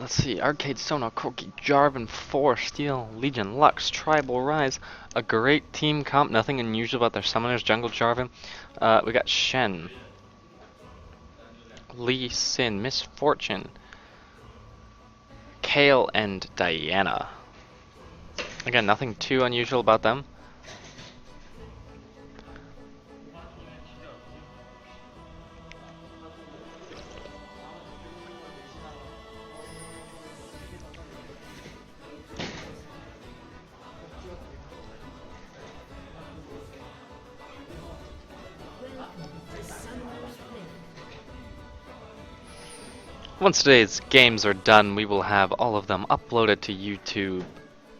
let's see. Arcade, Sono, Corki, Jarvan, 4, Steel, Legion, Lux, Tribal, Rise. A great team comp. Nothing unusual about their summoners. Jungle, Jarvan. We got Shen, Lee Sin, Misfortune, Kale, and Diana. Again, nothing too unusual about them. Once today's games are done, we will have all of them uploaded to YouTube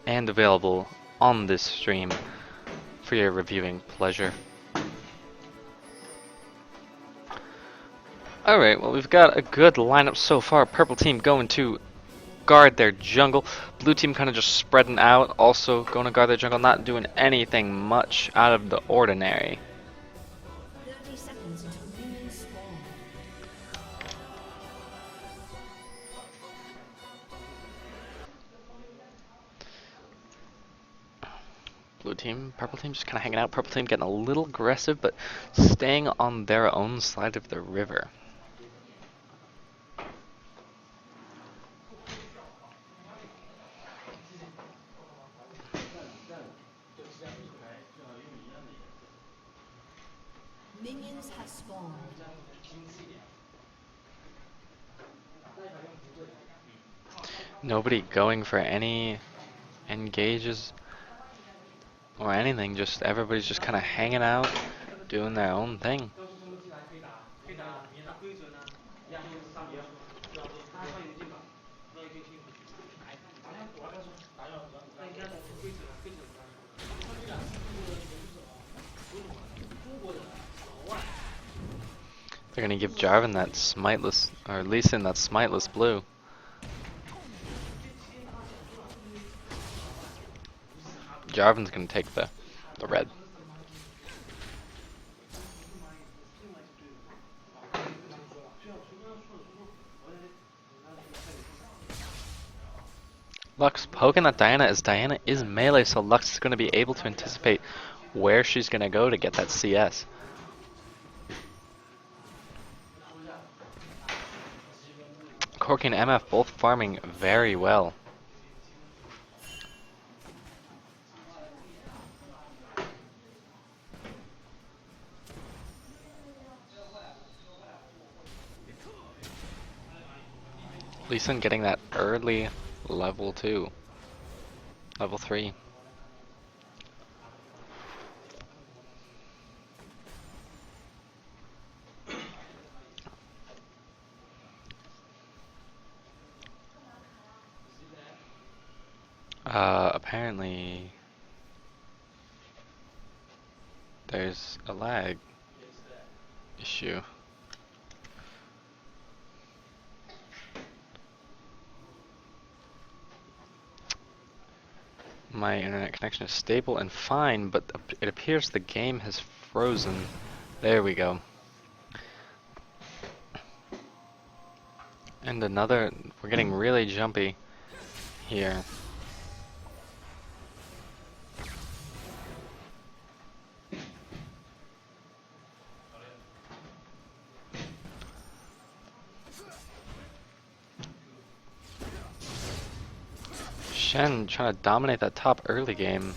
and available on this stream for your reviewing pleasure. Alright, well, we've got a good lineup so far. Purple team going to guard their jungle. Blue team kind of just spreading out, also going to guard their jungle, not doing anything much out of the ordinary. Blue team, purple team just kind of hanging out. Purple team getting a little aggressive, but staying on their own side of the river. Minions have spawned. Nobody going for any engages or anything, just everybody's just kind of hanging out, doing their own thing. They're gonna give Jarvan that smiteless, or Lee Sin that smiteless blue. Jarvan's gonna take the red. Lux poking at Diana as Diana is melee, so Lux is gonna be able to anticipate where she's gonna go to get that CS. Corki and MF both farming very well. Lee Sin getting that early level 2. Level 3. Apparently there's a lag issue. My internet connection is stable and fine, but it appears the game has frozen. There we go. And another, we're getting really jumpy here. Shen trying to dominate that top early game.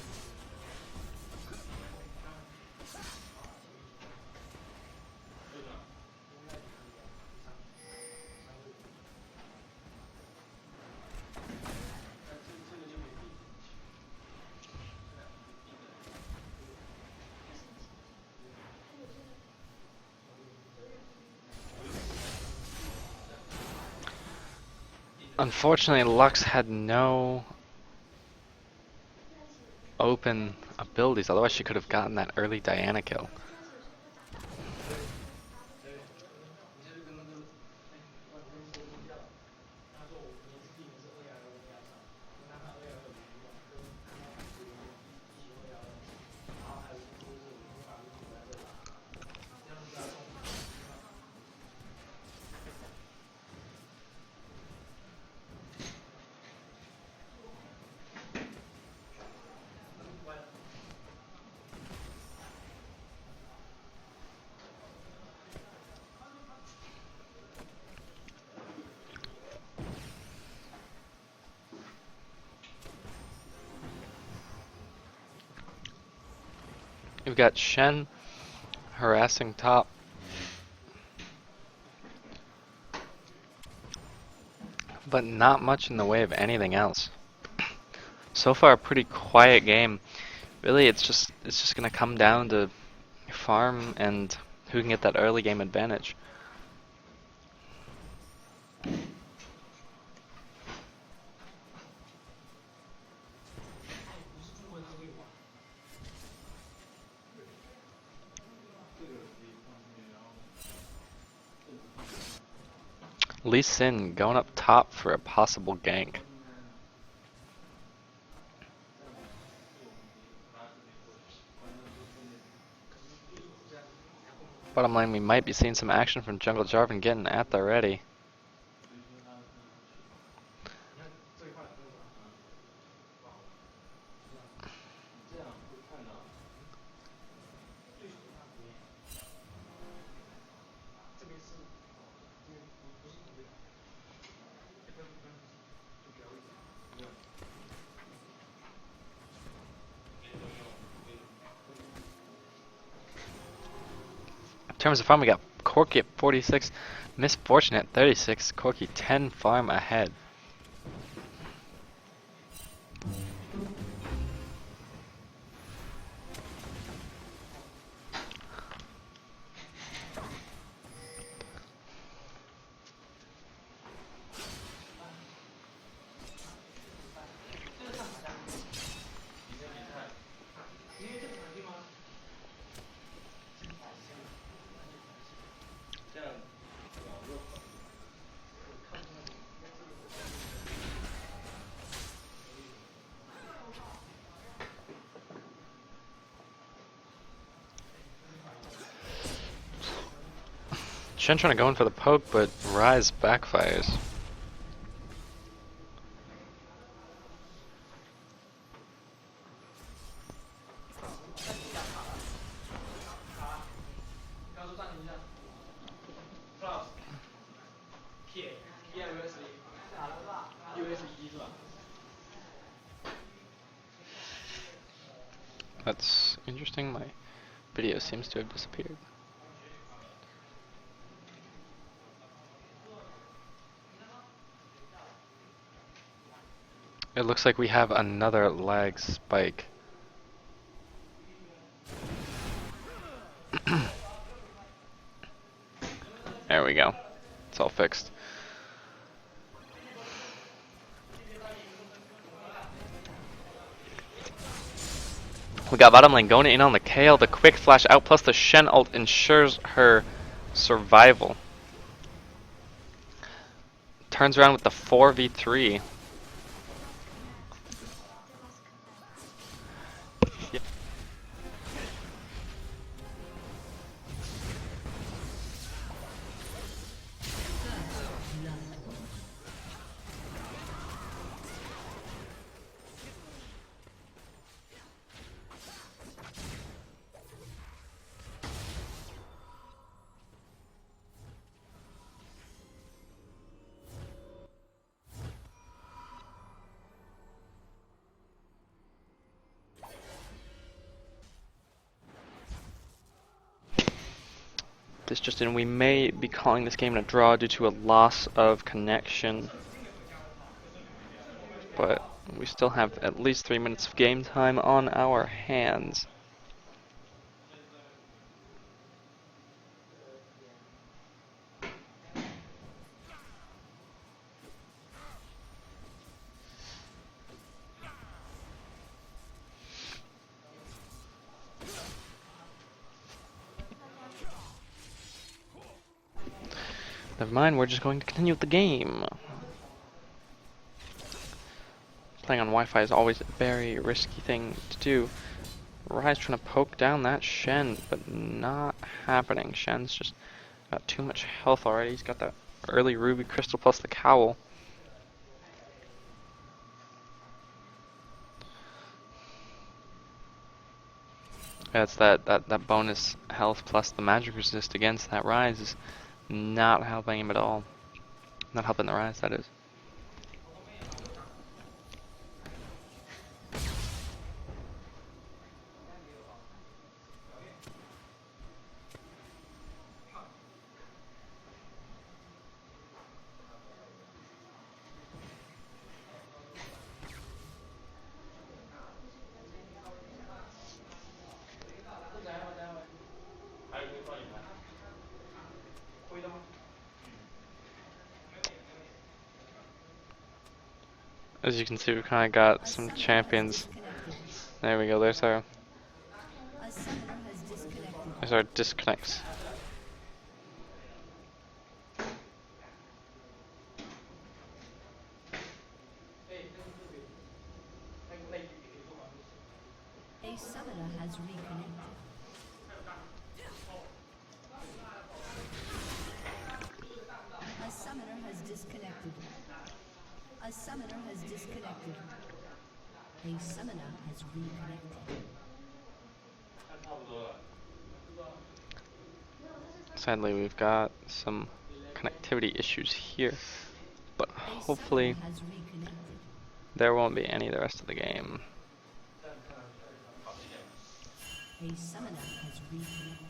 Unfortunately, Lux had no open abilities, otherwise she could have gotten that early Diana kill. We've got Shen harassing top. But not much in the way of anything else. So far, a pretty quiet game. Really, it's just gonna come down to farm and who can get that early game advantage. Lee Sin going up top for a possible gank. Bottom line, we might be seeing some action from Jungle Jarvan getting at the ready. In terms of farm, we got Corki at 46, Misfortune at 36, Corki 10 farm ahead. Shen trying to go in for the poke, but Rise backfires. That's interesting, my video seems to have disappeared. It looks like we have another lag spike. There we go. It's all fixed. We got bottom lane going in on the Kale. The quick flash out plus the Shen ult ensures her survival. Turns around with the 4v3. This just in, we may be calling this game a draw due to a loss of connection. But we still have at least 3 minutes of game time on our hands. Never mind, we're just going to continue with the game. Playing on Wi-Fi is always a very risky thing to do. Rise trying to poke down that Shen, but not happening. Shen's just got too much health already. He's got that early Ruby Crystal plus the Cowl. Yeah, it's that bonus health plus the magic resist against that Rise is not helping him at all. Not helping the Rise, that is. As you can see, we kind of got A some summoner has champions. disconnected. There we go. A summoner has disconnected. There's our disconnects. A summoner has reconnected. A summoner has disconnected. A summoner has disconnected. A summoner has reconnected. Sadly, we've got some connectivity issues here, but A summoner hopefully has reconnected. there won't be any the rest of the game. A summoner has reconnected.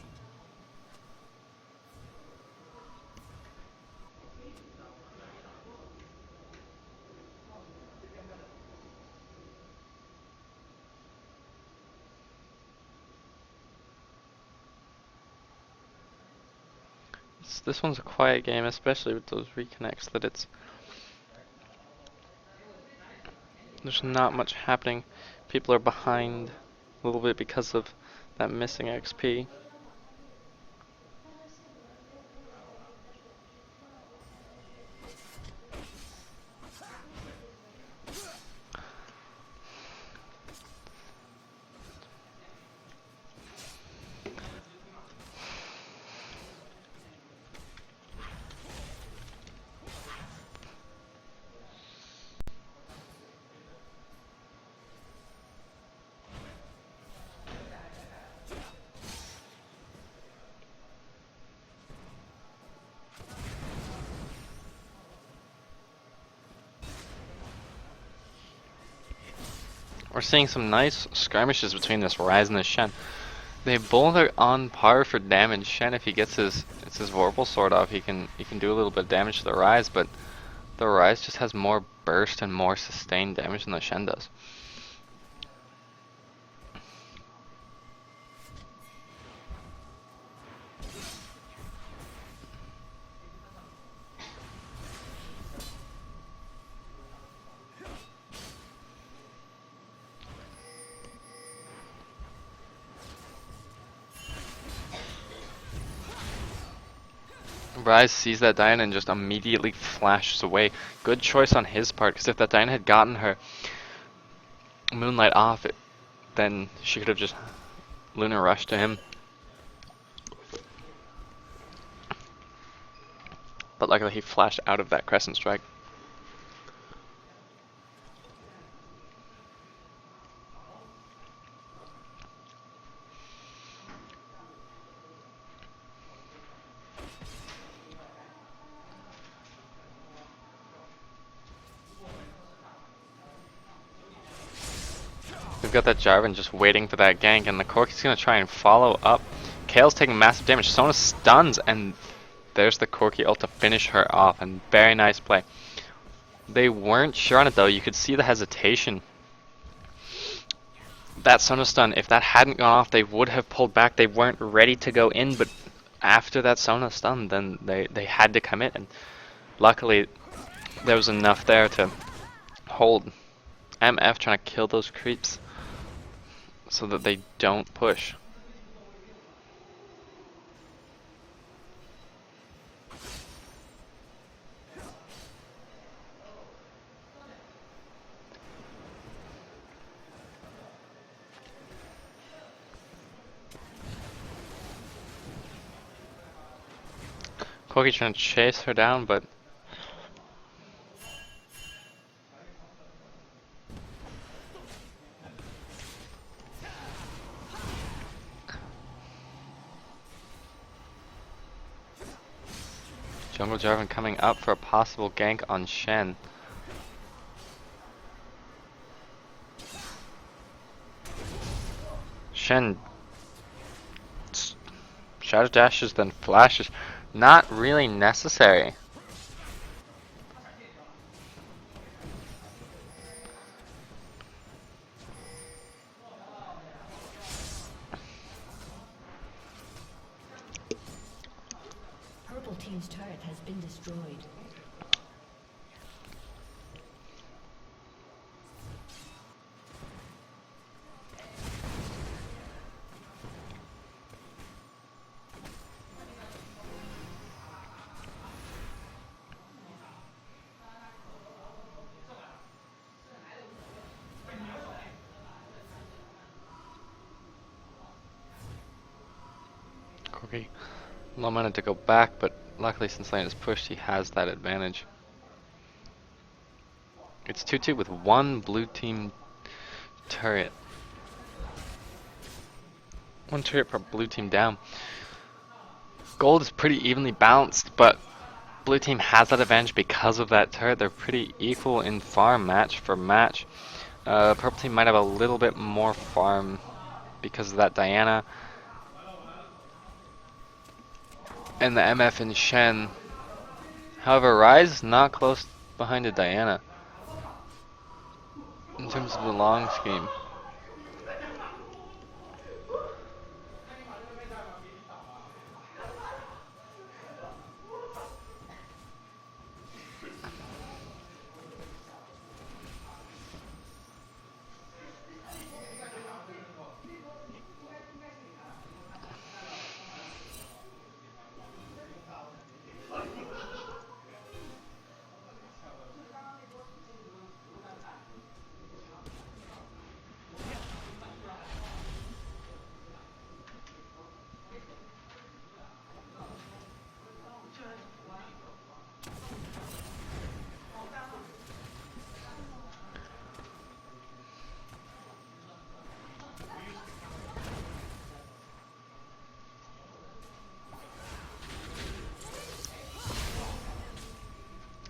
This one's a quiet game, especially with those reconnects, there's not much happening. People are behind a little bit because of that missing XP. We're seeing some nice skirmishes between this Ryze and this Shen. They both are on par for damage. Shen, if he gets his Vorpal sword off, he can do a little bit of damage to the Ryze, but the Ryze just has more burst and more sustained damage than the Shen does. Ryze sees that Diana and just immediately flashes away. Good choice on his part, because if that Diana had gotten her Moonlight off, then she could have just Lunar rushed to him. But luckily he flashed out of that Crescent Strike. We've got that Jarvan just waiting for that gank, and the Corki's gonna try and follow up. Kale's taking massive damage. Sona stuns, and there's the Corki ult to finish her off, and very nice play. They weren't sure on it though. You could see the hesitation. That Sona stun, if that hadn't gone off, they would have pulled back. They weren't ready to go in, but after that Sona stun, then they had to commit, and luckily there was enough there to hold. MF trying to kill those creeps so that they don't push. Corki trying to chase her down, but Jungle Jarvan coming up for a possible gank on Shen. Shen shadow dashes, then flashes. Not really necessary. team's turret has been destroyed. Corgi, low mana to go back, but luckily since lane is pushed, he has that advantage. It's 2-2 with one blue team turret. One turret per blue team down. Gold is pretty evenly balanced, but blue team has that advantage because of that turret. They're pretty equal in farm match for match. Purple team might have a little bit more farm because of that Diana. And the MF and Shen. However, Ryze not close behind a Diana in terms of the long scheme.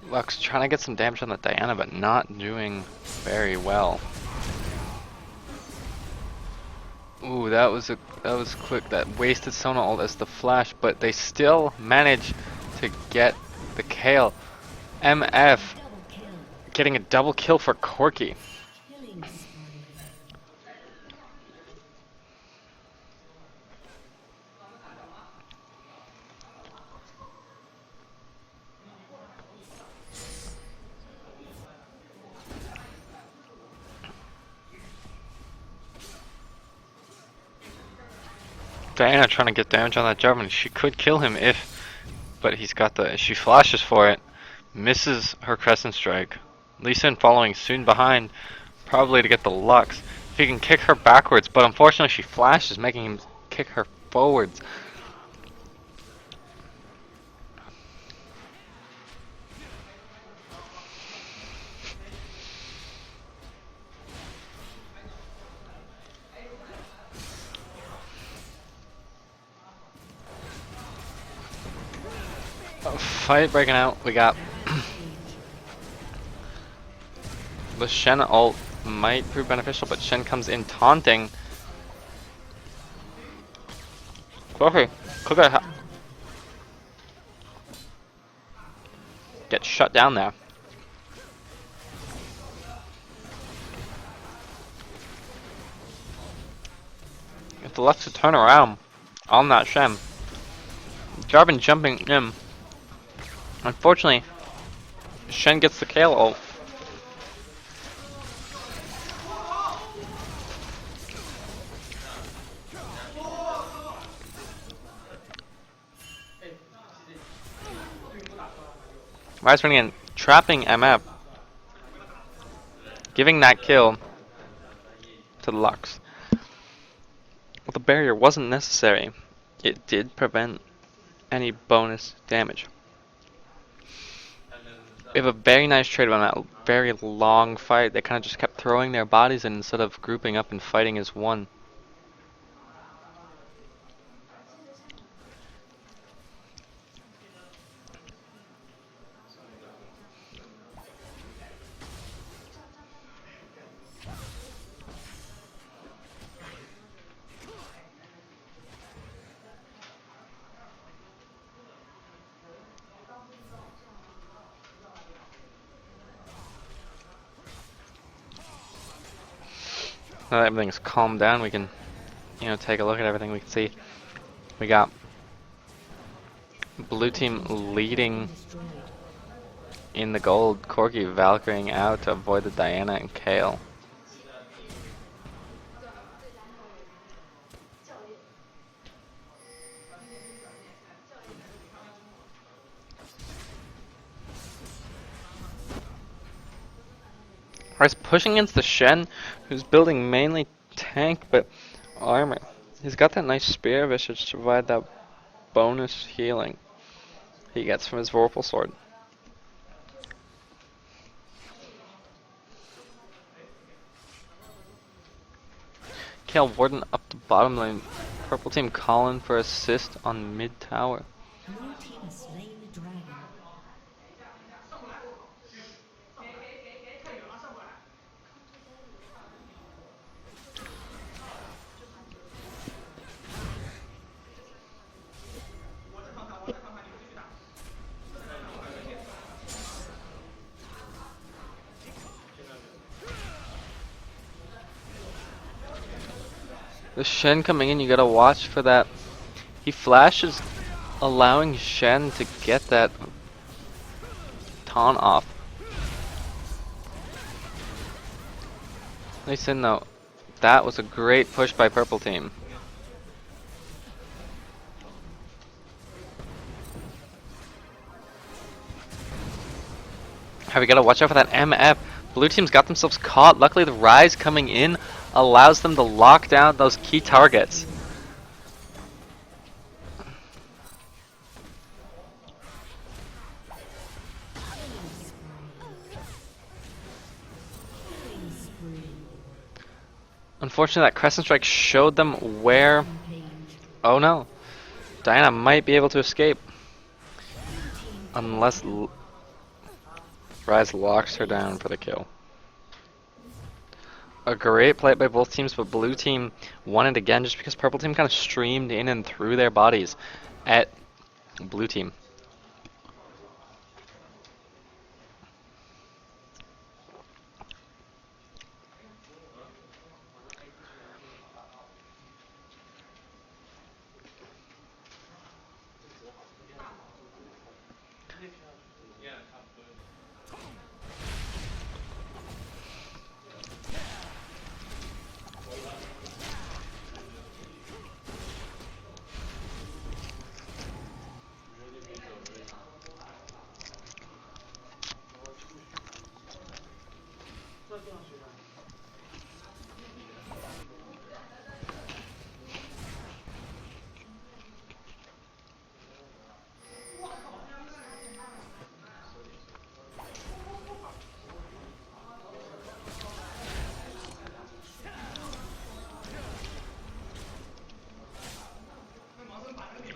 Lux trying to get some damage on the Diana, but not doing very well. Ooh, that was quick. That wasted Sona ult as the flash, but they still managed to get the kill. MF Double kill. getting a double kill for Corki. Killing spree. Diana trying to get damage on that Jarvan. She could kill him but he's got she flashes for it, misses her Crescent Strike. Lee Sin following soon behind, probably to get the Lux. If he can kick her backwards, but unfortunately she flashes, making him kick her forwards. Fight breaking out. We got the Shen ult might prove beneficial, but Shen comes in taunting. Okay, cook it. Get shut down there. If the Lux to turn around on that Shen, Jarvan jumping in. Unfortunately, Shen gets the Kale ult. Ryze running in, trapping MF, giving that kill to the Lux. Well, the barrier wasn't necessary. It did prevent any bonus damage. We have a very nice trade on that very long fight. They kind of just kept throwing their bodies in instead of grouping up and fighting as one. Now that everything's calmed down, we can, take a look at everything. We can see we got Blue team leading Destroyed. in the gold. Corgi Valkyring out to avoid the Diana and Kale. Rice pushing against the Shen, who's building mainly tank but armor. He's got that nice spear visage to provide that bonus healing he gets from his Vorpal sword. Kale Warden up the bottom lane. Purple team calling for assist on mid tower. Blue team has slain the dragon. The Shen coming in, you gotta watch for that. He flashes, allowing Shen to get that taunt off. Nice in though. That was a great push by purple team. We gotta watch out for that MF. Blue team's got themselves caught. Luckily the Rise coming in allows them to lock down those key targets. Unfortunately that Crescent Strike showed them where... Oh no. Diana might be able to escape. Unless Rise locks her down for the kill. A great play by both teams, but blue team won it again just because purple team kind of streamed in and threw their bodies at blue team.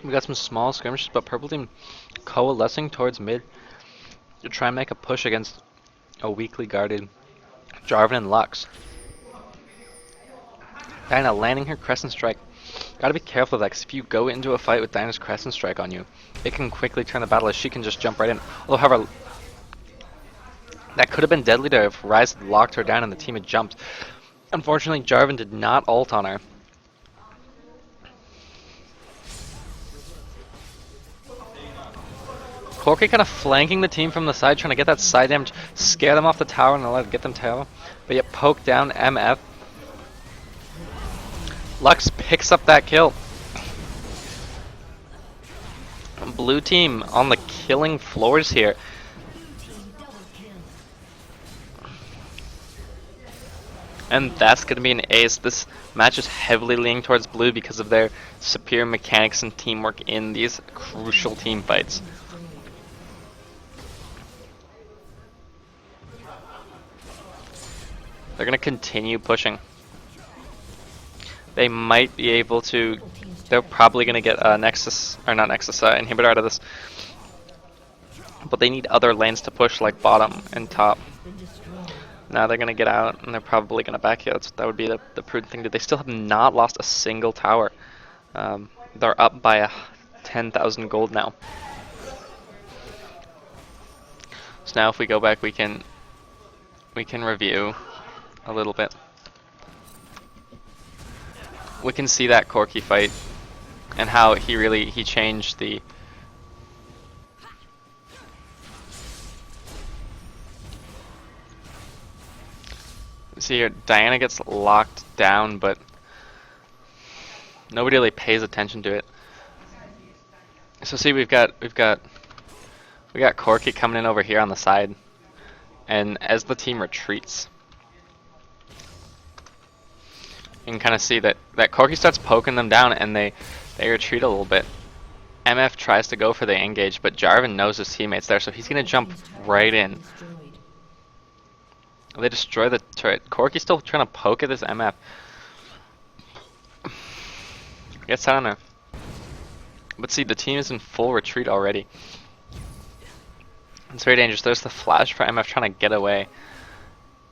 We got some small skirmishes, but purple team coalescing towards mid to try and make a push against a weakly guarded Jarvan and Lux. Diana landing her Crescent Strike. Gotta be careful of that, because if you go into a fight with Diana's Crescent Strike on you, it can quickly turn the battle as she can just jump right in. Although, however, that could have been deadly to her if Rise had locked her down and the team had jumped. Unfortunately, Jarvan did not ult on her. Corki kind of flanking the team from the side, trying to get that side damage, scare them off the tower and let get them tower. But yet poke down MF. Lux picks up that kill. Blue team on the killing floors here. And that's going to be an ace. This match is heavily leaning towards blue because of their superior mechanics and teamwork in these crucial team fights. They're going to continue pushing. They might be able to... They're probably going to get Nexus, or not Nexus, inhibitor out of this. But they need other lanes to push, like bottom and top. Now they're going to get out, and they're probably going to back here. That would be the prudent thing to do. They still have not lost a single tower. They're up by 10,000 gold now. So now if we go back, we can review a little bit. We can see that Corki fight and how he changed the See here, Diana gets locked down, but nobody really pays attention to it. So see, we got Corky coming in over here on the side, and as the team retreats, you can kind of see that Corky starts poking them down, and they retreat a little bit. MF tries to go for the engage, but Jarvan knows his teammates there, so he's gonna jump right in. They destroy the turret. Corky's still trying to poke at this MF. Gets out on there. But see, the team is in full retreat already. It's very dangerous. There's the flash for MF trying to get away.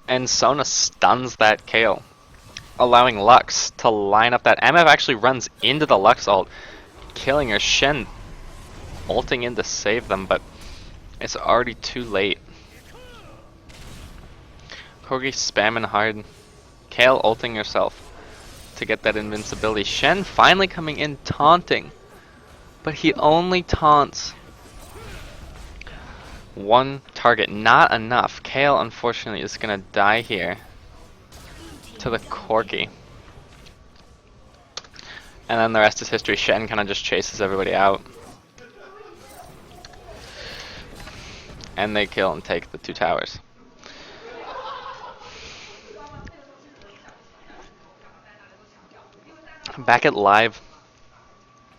And Sona stuns that Kayle, allowing Lux to line up that. MF actually runs into the Lux ult, killing her. Shen ulting in to save them, but it's already too late. Corgi spamming hard. Kayle ulting herself to get that invincibility. Shen finally coming in taunting, but he only taunts one target, not enough. Kayle unfortunately is gonna die here to the Corki. And then the rest is history. Shen kinda just chases everybody out. And they kill and take the 2 towers. Back at live,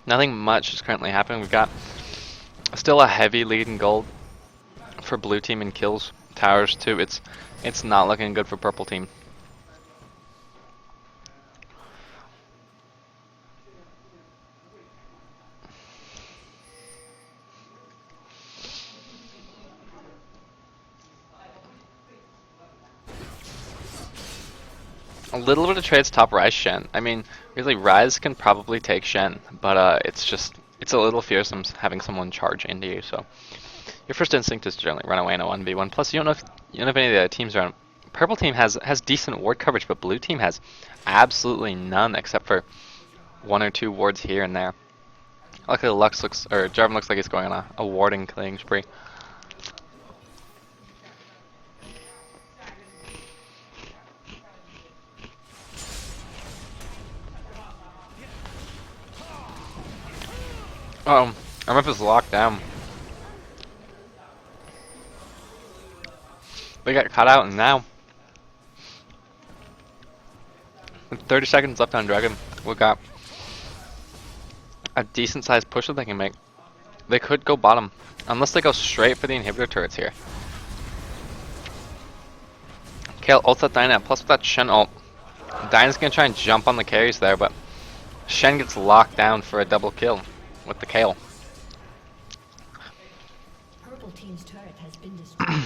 nothing much is currently happening. We've got still a heavy lead in gold for blue team in kills, towers too. It's not looking good for purple team. A little bit of trades top Ryze Shen. I mean, really Ryze can probably take Shen, but it's a little fearsome having someone charge into you. So your first instinct is to generally run away in a 1v1. Plus, you don't know if any of the other teams are on. Purple team has decent ward coverage, but blue team has absolutely none except for 1 or 2 wards here and there. Luckily, Jarvan looks like he's going on a warding killing spree. MF is locked down. They got caught out, and now, with 30 seconds left on Dragon, we got a decent sized push that they can make. They could go bottom, unless they go straight for the inhibitor turrets here. Kayle ults at Diana, plus with that Shen ult, Diana's gonna try and jump on the carries there, but Shen gets locked down for a double kill with the Kayle. Purple team's turret has been destroyed.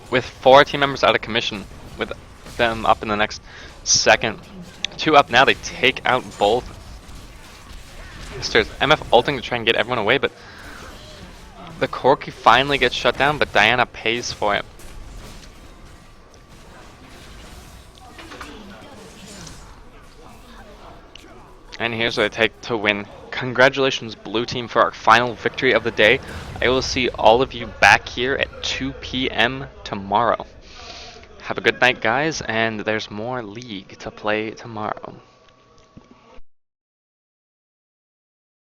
With 4 team members out of commission, with them up in the next second. 2 up now, they take out both. There's MF ulting to try and get everyone away, but the Corki finally gets shut down, but Diana pays for it. And here's what I take to win. Congratulations, blue team, for our final victory of the day. I will see all of you back here at 2 p.m. tomorrow. Have a good night, guys, and there's more League to play tomorrow.